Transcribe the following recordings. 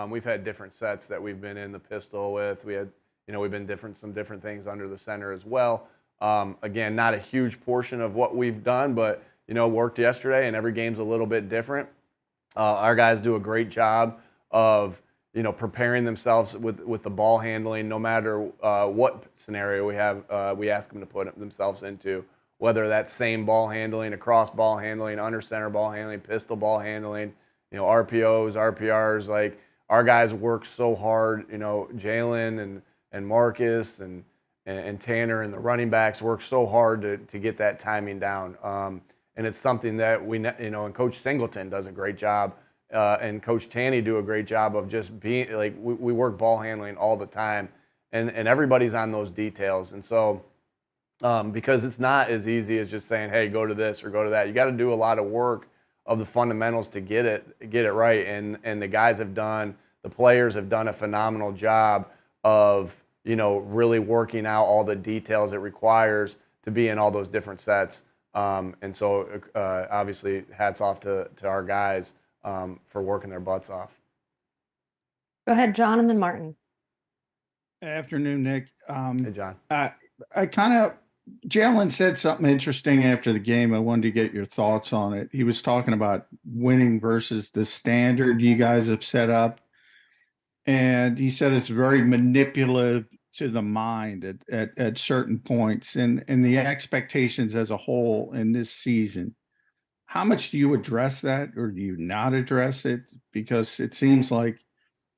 We've had different sets that we've been in the pistol with. We've been some different things under the center as well. Again, not a huge portion of what we've done, but worked yesterday, and every game's a little bit different. Our guys do a great job of preparing themselves with the ball handling, no matter what scenario we have. We ask them to put themselves into, whether that's same ball handling, across ball handling, under center ball handling, pistol ball handling, RPOs, RPRs. Like, our guys work so hard. Jalen and Marcus and Tanner and the running backs work so hard to get that timing down. And it's something that and Coach Singleton does a great job, and Coach Tanny do a great job of just being like, we work ball handling all the time, and everybody's on those details. And so, because it's not as easy as just saying, hey, go to this or go to that. You got to do a lot of work of the fundamentals to get it right. And the players have done a phenomenal job of really working out all the details it requires to be in all those different sets. And so, obviously, hats off to our guys for working their butts off. Go ahead, John, and then Martin. Afternoon, Nick. Hey, John. Jalen said something interesting after the game. I wanted to get your thoughts on it. He was talking about winning versus the standard you guys have set up. And he said it's very manipulative to the mind at certain points, and the expectations as a whole in this season. How much do you address that, or do you not address it? Because it seems like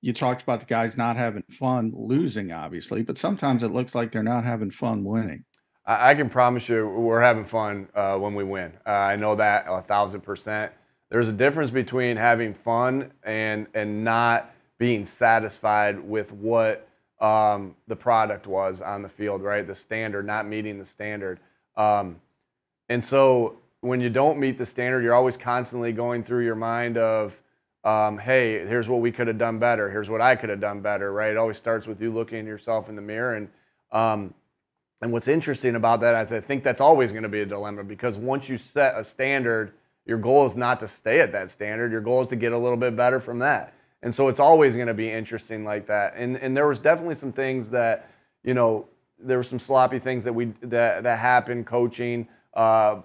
you talked about the guys not having fun losing, obviously, but sometimes it looks like they're not having fun winning. I can promise you we're having fun when we win. I know that 1,000%. There's a difference between having fun and not being satisfied with what the product was on the field, right? The standard, not meeting the standard. And so when you don't meet the standard, you're always constantly going through your mind of, hey, here's what we could have done better. Here's what I could have done better, right? It always starts with you looking at yourself in the mirror. And what's interesting about that is I think that's always going to be a dilemma, because once you set a standard, your goal is not to stay at that standard. Your goal is to get a little bit better from that. And so it's always going to be interesting like that. And there was definitely some things that, there were some sloppy things that happened coaching,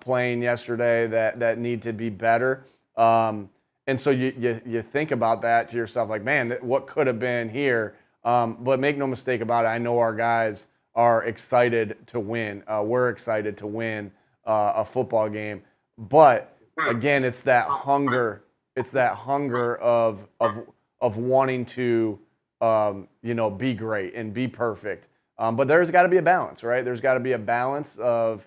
playing yesterday that need to be better. And so you think about that to yourself, like, man, what could have been here? But make no mistake about it, I know our guys are excited to win. We're excited to win a football game. But again, it's that hunger. It's that hunger of wanting to be great and be perfect. But there's got to be a balance, right? There's got to be a balance of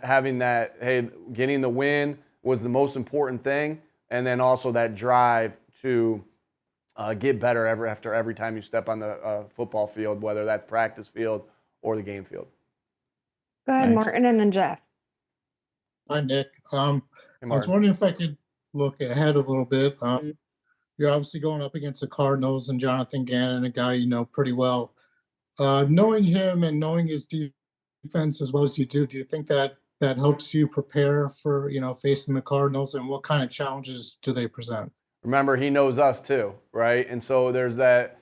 having that, hey, getting the win was the most important thing, and then also that drive to get better after every time you step on the football field, whether that's practice field or the game field. Go ahead, Thanks. Martin, and then Jeff. Hi, Nick. Hey, I was Martin. wondering if I could look ahead a little bit. You're obviously going up against the Cardinals and Jonathan Gannon, a guy you know pretty well. Knowing him and knowing his defense as well as you do you think that helps you prepare for facing the Cardinals, and what kind of challenges do they present? Remember, he knows us too, right? And so there's that,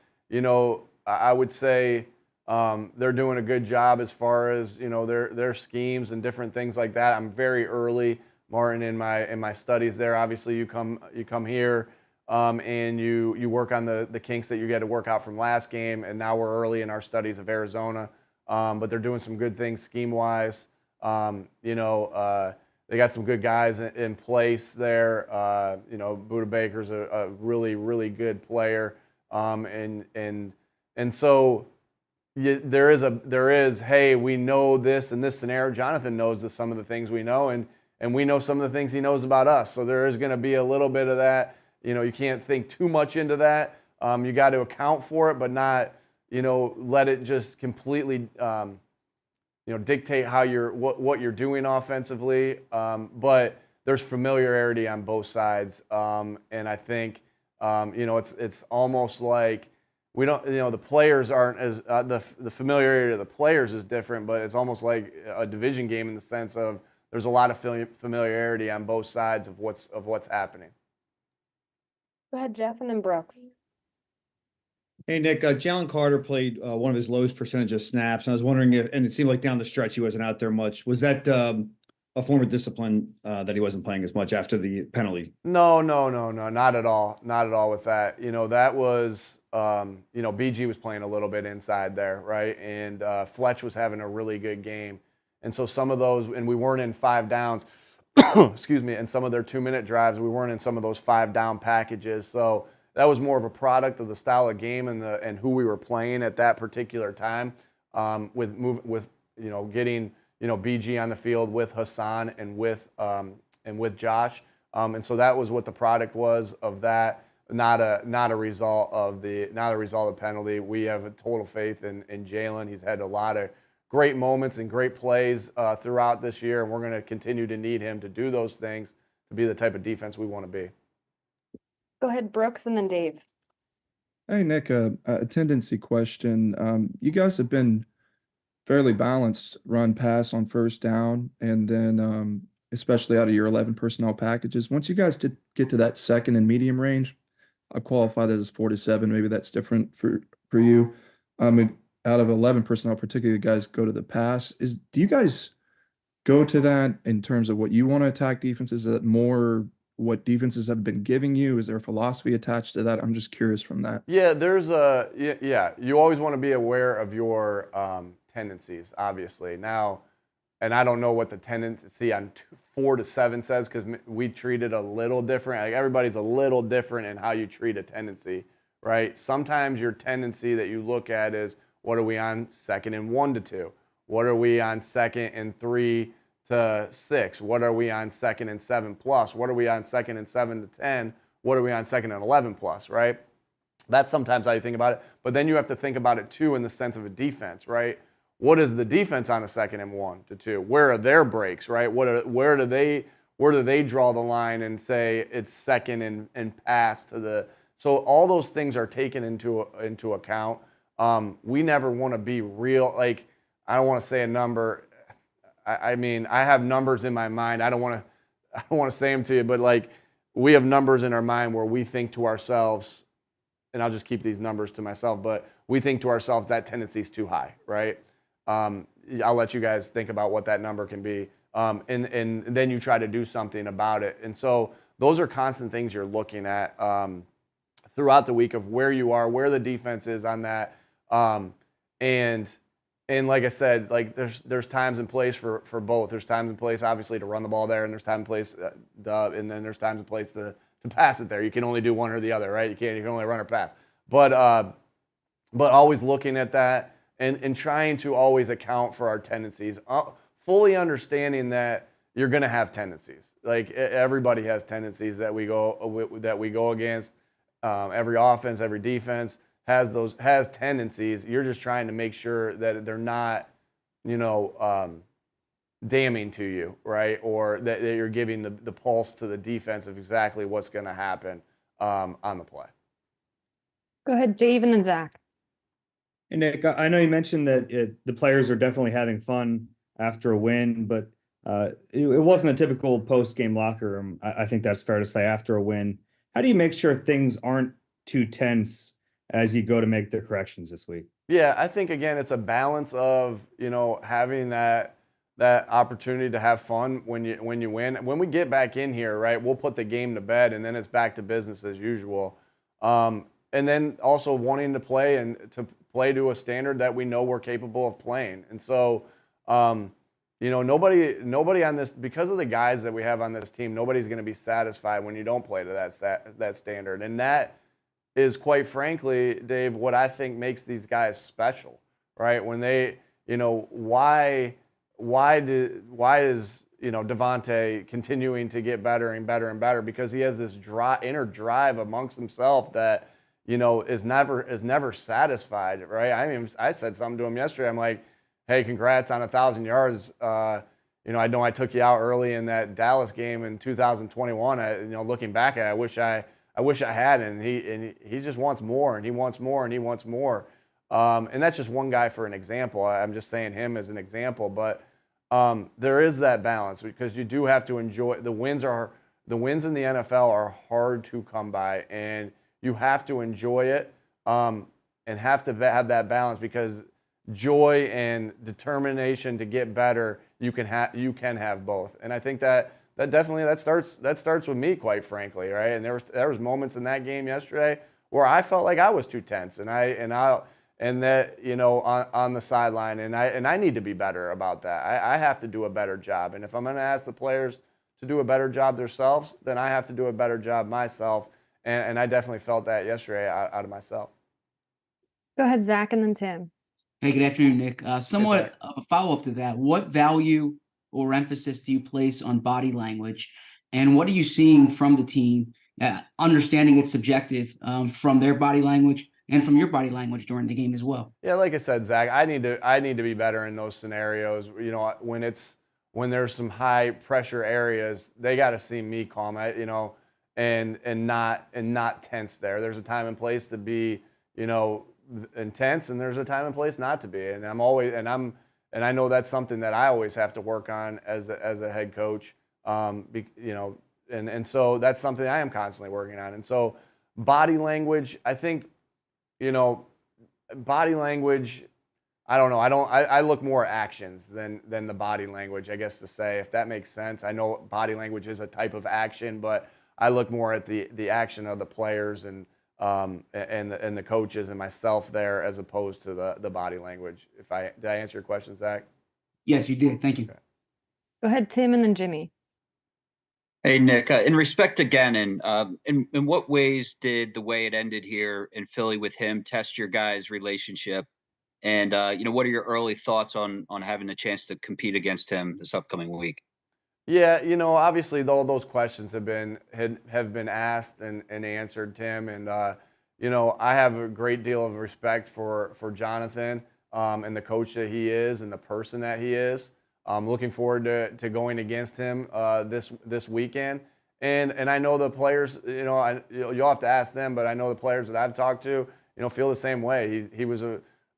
I would say they're doing a good job as far as, their schemes and different things like that. I'm very early, Martin, in my studies there. Obviously, you come here and you work on the kinks that you get to work out from last game, and now we're early in our studies of Arizona. But they're doing some good things scheme-wise. They got some good guys in place there. Buda Baker's a really, really good player. And so there is, hey, we know this and this scenario. Jonathan knows some of the things we know, and we know some of the things he knows about us. So there is going to be a little bit of that. You can't think too much into that. You got to account for it, but not, let it just completely dictate what you're doing offensively. But there's familiarity on both sides, and I think it's almost like we don't, the players aren't as the familiarity of the players is different, but it's almost like a division game in the sense of there's a lot of familiarity on both sides of what's happening. Go ahead, Jeff, and then Brooks. Hey, Nick, Jalen Carter played one of his lowest percentage of snaps. And I was wondering if, and it seemed like down the stretch he wasn't out there much. Was that a form of discipline that he wasn't playing as much after the penalty? No, no, no, no, not at all. Not at all with that. That was, BG was playing a little bit inside there, right? And Fletch was having a really good game. And so some of those, and we weren't in 5 downs, excuse me, and some of their 2-minute drives, we weren't in some of those 5-down packages. So that was more of a product of the style of game and who we were playing at that particular time. With getting BG on the field with Hassan and with Josh. And so that was what the product was of that, not a result of the penalty. We have a total faith in Jalen. He's had a lot of great moments and great plays throughout this year, and we're going to continue to need him to do those things to be the type of defense we want to be. Go ahead, Brooks, and then Dave. Hey, Nick, a tendency question. You guys have been fairly balanced run pass on first down, and then especially out of your 11 personnel packages. Once you guys get to that second and medium range, I've qualified that as 4 to 7. Maybe that's different for you. Out of 11 personnel, particularly you guys go to the pass. Do you guys go to that in terms of what you want to attack defenses? Is that more what defenses have been giving you? Is there a philosophy attached to that? I'm just curious from that. Yeah, you always want to be aware of your tendencies, obviously. Now, and I don't know what the tendency on 4 to 7 says because we treat it a little different. Like everybody's a little different in how you treat a tendency, right? Sometimes your tendency that you look at is, what are we on 2nd and 1 to 2? What are we on 2nd and 3 to 6? What are we on 2nd and 7 plus? What are we on 2nd and 7 to 10? What are we on 2nd and 11 plus, right? That's sometimes how you think about it. But then you have to think about it too in the sense of a defense, right? What is the defense on a 2nd and 1 to 2? Where are their breaks, right? Where do they draw the line and say it's 2nd and pass to the? So all those things are taken into account. We never want to be real. Like, I don't want to say a number. I mean, I have numbers in my mind. I don't want to say them to you, but like, we have numbers in our mind where we think to ourselves, and I'll just keep these numbers to myself, but we think to ourselves that tendency is too high, right? I'll let you guys think about what that number can be, and then you try to do something about it. And so those are constant things you're looking at throughout the week of where you are, where the defense is on that, and like I said, like there's times and place for both. There's times and place, obviously, to run the ball there, and there's time and place, and then there's times and place to pass it there. You can only do one or the other, right? You can only run or pass. But always looking at that and trying to always account for our tendencies, fully understanding that you're going to have tendencies. Like everybody has tendencies that we go against. Every offense, every defense has tendencies. You're just trying to make sure that they're not, damning to you, right? Or that you're giving the pulse to the defense of exactly what's going to happen on the play. Go ahead, Dave, and then Zach. And Nick, I know you mentioned that the players are definitely having fun after a win, but it wasn't a typical post-game locker room. I think that's fair to say after a win. How do you make sure things aren't too tense as you go to make the corrections this week? Yeah, I think, again, it's a balance of, having that opportunity to have fun when you win. When we get back in here, right, we'll put the game to bed, and then it's back to business as usual. And then also wanting to play and to play to a standard that we know we're capable of playing. And so, nobody on this, because of the guys that we have on this team, nobody's going to be satisfied when you don't play to that standard. And that is, quite frankly, Dave, what I think makes these guys special, right? When they, why is DeVonta continuing to get better and better and better? Because he has this inner drive amongst himself that is never satisfied, right? I mean, I said something to him yesterday. I'm like, hey, congrats on 1,000 yards. I know I took you out early in that Dallas game in 2021. Looking back at it, I wish I had, and he just wants more, and he wants more, and he wants more. And that's just one guy for an example. I'm just saying him as an example, but there is that balance because you do have to enjoy the wins. The wins in the NFL are hard to come by, and you have to enjoy it. and have to have that balance, because joy and determination to get better, you can have both. And I think that definitely starts with me, quite frankly, right? And there was moments in that game yesterday where I felt like I was too tense, and that, you know, on the sideline, and I need to be better about that. I have to do a better job, and if I'm going to ask the players to do a better job themselves, then I have to do a better job myself, and I definitely felt that yesterday out of myself. Go ahead, Zach, and then Tim. Hey, good afternoon, Nick. Somewhat Zach. of a follow-up to that. What value or emphasis do you place on body language, and what are you seeing from the team, understanding it's subjective, from their body language and from your body language during the game as well? Yeah, like I said, Zach, I need to be better in those scenarios. You know, when there's some high pressure areas, they got to see me calm, you know, and not tense there. There's a time and place to be, you know, intense, and there's a time and place not to be. And I know that's something that I always have to work on as a head coach. You know, and so that's something I am constantly working on. And so body language, I think, you know, body language, I don't know. I look more at actions than the body language, I guess, to say, if that makes sense. I know body language is a type of action, but I look more at the action of the players and the coaches and myself there, as opposed to the body language. Did I answer your question, Zach? Yes, you did. Thank you. Okay. Go ahead, Tim, and then Jimmy. Hey, Nick, in respect to Gannon, in what ways did the way it ended here in Philly with him test your guys' relationship? And, you know, what are your early thoughts on having a chance to compete against him this upcoming week? Yeah, you know, obviously all those questions have been asked and answered, Tim, and you know, I have a great deal of respect for Jonathan, and the coach that he is and the person that he is. I'm looking forward to going against him this weekend, and I know the players. You know, you'll have to ask them, but I know the players that I've talked to, you know, feel the same way. He was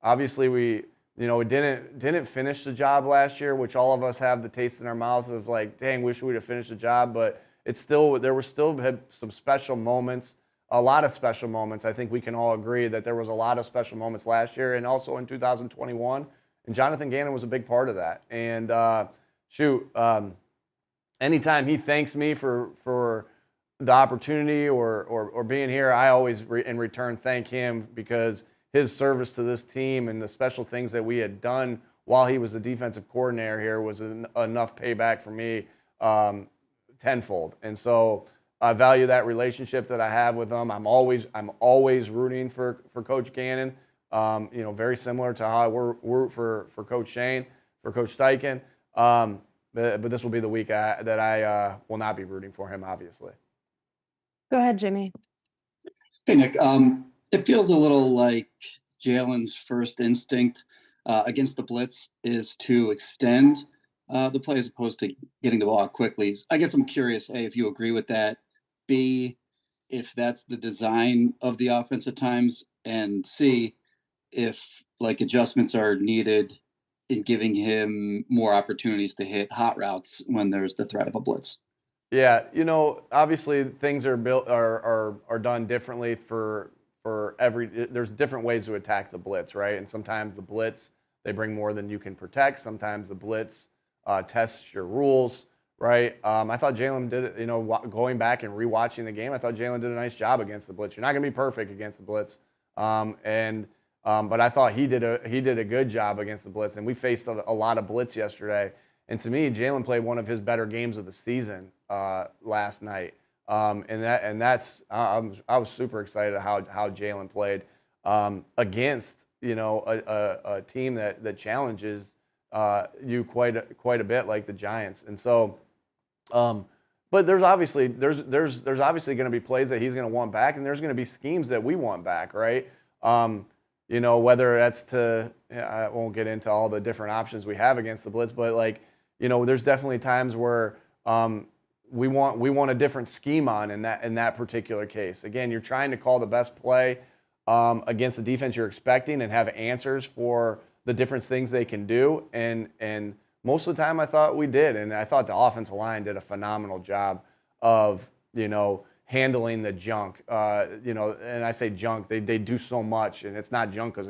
obviously we. You know, we didn't finish the job last year, which all of us have the taste in our mouth of like, dang, wish we'd have finished the job. But there were still some special moments, a lot of special moments. I think we can all agree that there was a lot of special moments last year and also in 2021. And Jonathan Gannon was a big part of that. And anytime he thanks me for the opportunity or being here, I always in return thank him, because his service to this team and the special things that we had done while he was the defensive coordinator here was enough payback for me, tenfold. And so I value that relationship that I have with him. I'm always rooting for Coach Gannon. You know, very similar to how I root for Coach Shane, for Coach Steichen. But this will be the week that I will not be rooting for him, obviously. Go ahead, Jimmy. Hey, Nick. It feels a little like Jalen's first instinct against the blitz is to extend the play as opposed to getting the ball out quickly. I guess I'm curious, A, if you agree with that, B, if that's the design of the offense at times, and C, if like adjustments are needed in giving him more opportunities to hit hot routes when there's the threat of a blitz. Yeah, you know, obviously things are done differently for there's different ways to attack the blitz, right? And sometimes the blitz, they bring more than you can protect. Sometimes the blitz tests your rules, right? I thought Jalen did, you know, going back and rewatching the game, I thought Jalen did a nice job against the blitz. You're not going to be perfect against the blitz, but I thought he did a good job against the blitz. And we faced a lot of blitz yesterday. And to me, Jalen played one of his better games of the season last night. I was super excited how Jalen played against, you know, a team that challenges you quite a bit, like the Giants. And so, but there's obviously going to be plays that he's going to want back, and there's going to be schemes that we want back, right? You know, whether that's I won't get into all the different options we have against the blitz, but like, you know, there's definitely times where we want a different scheme in that particular case. Again, you're trying to call the best play against the defense you're expecting and have answers for the different things they can do. And most of the time I thought we did. And I thought the offensive line did a phenomenal job of, you know, handling the junk. And I say junk, they do so much, and it's not junk because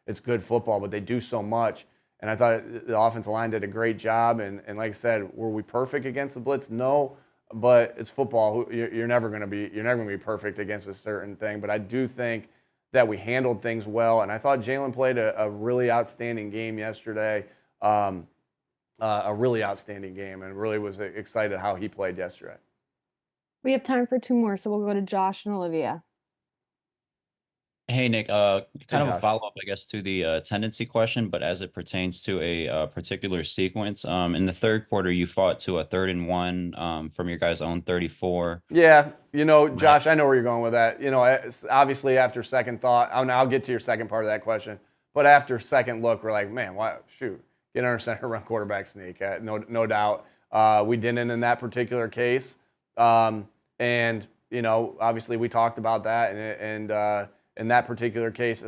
it's good football, but they do so much. And I thought the offensive line did a great job. And like I said, were we perfect against the blitz? No, but it's football. You're never going to be perfect against a certain thing. But I do think that we handled things well, and I thought Jalen played a really outstanding game yesterday. A really outstanding game, and really was excited how he played yesterday. We have time for 2 more, so we'll go to Josh and Olivia. Hey, Nick, kind of a Josh. follow-up, I guess, to the tendency question, but as it pertains to a particular sequence, in the third quarter, you fought to a 3rd and 1 from your guys' own 34. Yeah, Josh, I know where you're going with that. Obviously after second thought, I'll get to your second part of that question, but after second look, we're like, man, why? Shoot, get under center, run quarterback sneak. No doubt. We didn't in that particular case, and obviously we talked about that, and in that particular case,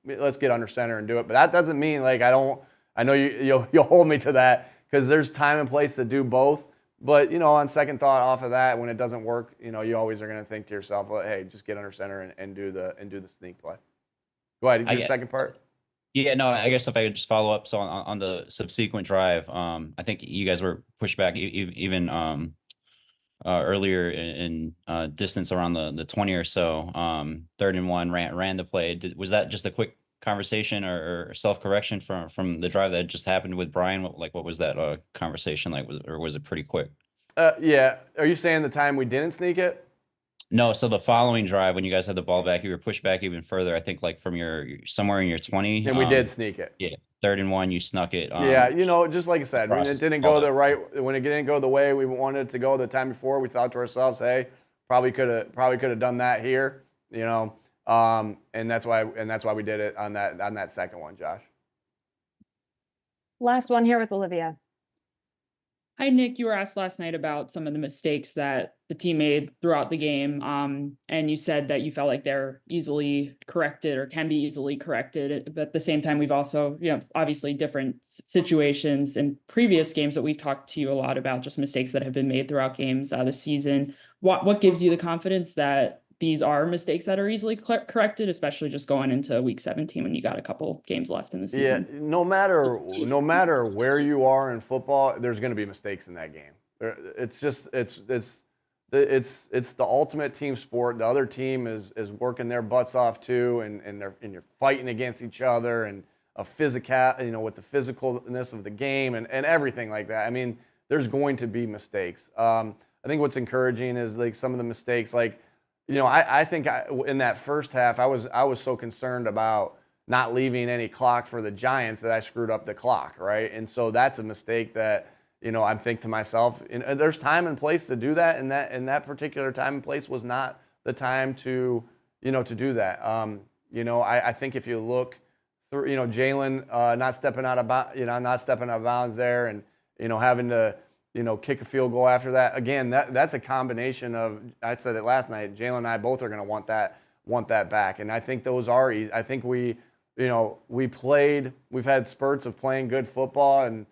let's get under center and do it. But that doesn't mean like I know you'll hold me to that, because there's time and place to do both. But on second thought, off of that, when it doesn't work, you always are going to think to yourself, well, hey, just get under center and do the sneak play. Go ahead. Your second part. Yeah, no, I guess if I could just follow up. So on the subsequent drive, I think you guys were pushed back even earlier in distance around the 20 or so. 3rd and 1, ran the play. Was that just a quick conversation or self-correction from the drive that just happened with Brian? What was that conversation like? Or was it pretty quick? Yeah. Are you saying the time we didn't sneak it? No, so the following drive, when you guys had the ball back, you were pushed back even further. I think like from your somewhere in your 20. And we did sneak it. Yeah, 3rd and 1, you snuck it. Yeah, just like I said, when it didn't go the way we wanted it to go the time before, we thought to ourselves, hey, probably could have done that here, and that's why we did it on that second one, Josh. Last one here with Olivia. Hi, Nick. You were asked last night about some of the mistakes that the team made throughout the game. And you said that you felt like they're easily corrected or can be easily corrected. But at the same time, we've also, obviously different situations in previous games that we've talked to you a lot about, just mistakes that have been made throughout games this season. What gives you the confidence that these are mistakes that are easily corrected, especially just going into week 17 when you got a couple games left in the season? Yeah, no matter where you are in football, there's going to be mistakes in that game. It's the ultimate team sport. The other team is working their butts off too, and you're fighting against each other, and a physical, with the physicalness of the game and everything like that. I mean, there's going to be mistakes. I think what's encouraging is like some of the mistakes, like, I think in that first half, I was so concerned about not leaving any clock for the Giants that I screwed up the clock, right? And so that's a mistake that, I think to myself, there's time and place to do that, and that particular time and place was not the time to do that. I think if you look through, Jalen not stepping out of bounds there, and having to kick a field goal after that. Again, that's a combination of, I said it last night, Jalen and I both are going to want that back. And I think those are easy. I think we've had spurts of playing good football, and,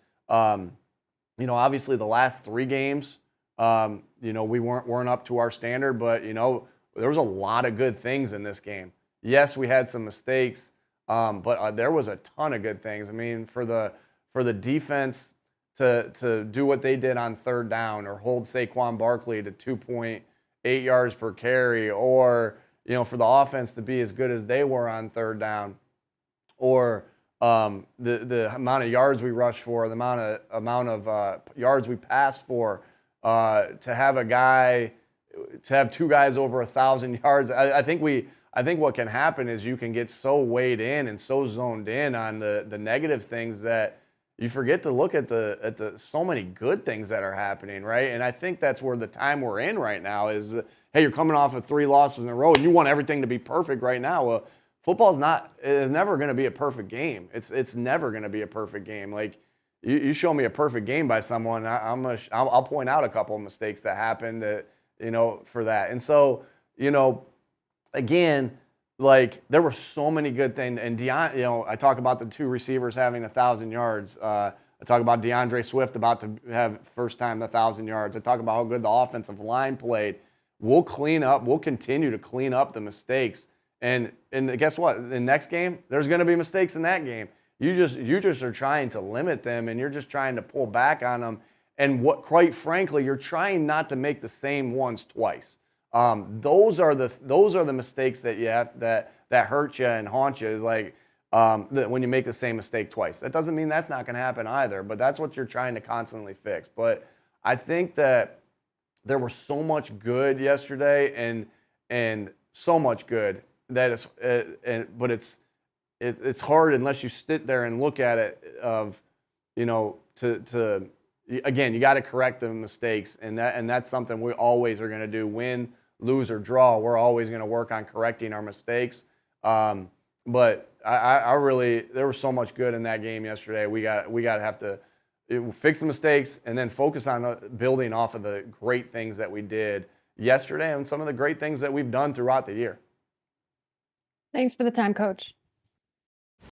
obviously the last 3 games, we weren't up to our standard, but, there was a lot of good things in this game. Yes, we had some mistakes, but there was a ton of good things. I mean, for the defense to do what they did on 3rd down, or hold Saquon Barkley to 2.8 yards per carry, or for the offense to be as good as they were on 3rd down, or the amount of yards we rushed for, the amount of yards we passed for, to have 2 guys over 1,000 yards. I think what can happen is you can get so weighed in and so zoned in on the negative things that you forget to look at the so many good things that are happening, right? And I think that's where the time we're in right now is, hey, you're coming off of 3 losses in a row, and you want everything to be perfect right now. Well, football's never going to be a perfect game. It's never going to be a perfect game. Like, you show me a perfect game by someone, I'll point out a couple of mistakes that happened for that. And so, again, like, there were so many good things. And I talk about the 2 receivers having 1,000 yards. I talk about DeAndre Swift about to have first time 1,000 yards. I talk about how good the offensive line played. we'll clean up. We'll continue to clean up the mistakes. And guess what? The next game, there's going to be mistakes in that game. You just are trying to limit them, and you're just trying to pull back on them. And quite frankly, you're trying not to make the same ones twice. Those are the mistakes that you have that hurt you and haunt you. Is like when you make the same mistake twice. That doesn't mean that's not going to happen either, but that's what you're trying to constantly fix. But I think that there was so much good yesterday, and so much good that it's hard unless you sit there and look at it again, you got to correct the mistakes, and that's something we always are going to do. Win, lose, or draw, we're always going to work on correcting our mistakes. But I really, there was so much good in that game yesterday. We got to have to fix the mistakes and then focus on building off of the great things that we did yesterday and some of the great things that we've done throughout the year. Thanks for the time, Coach.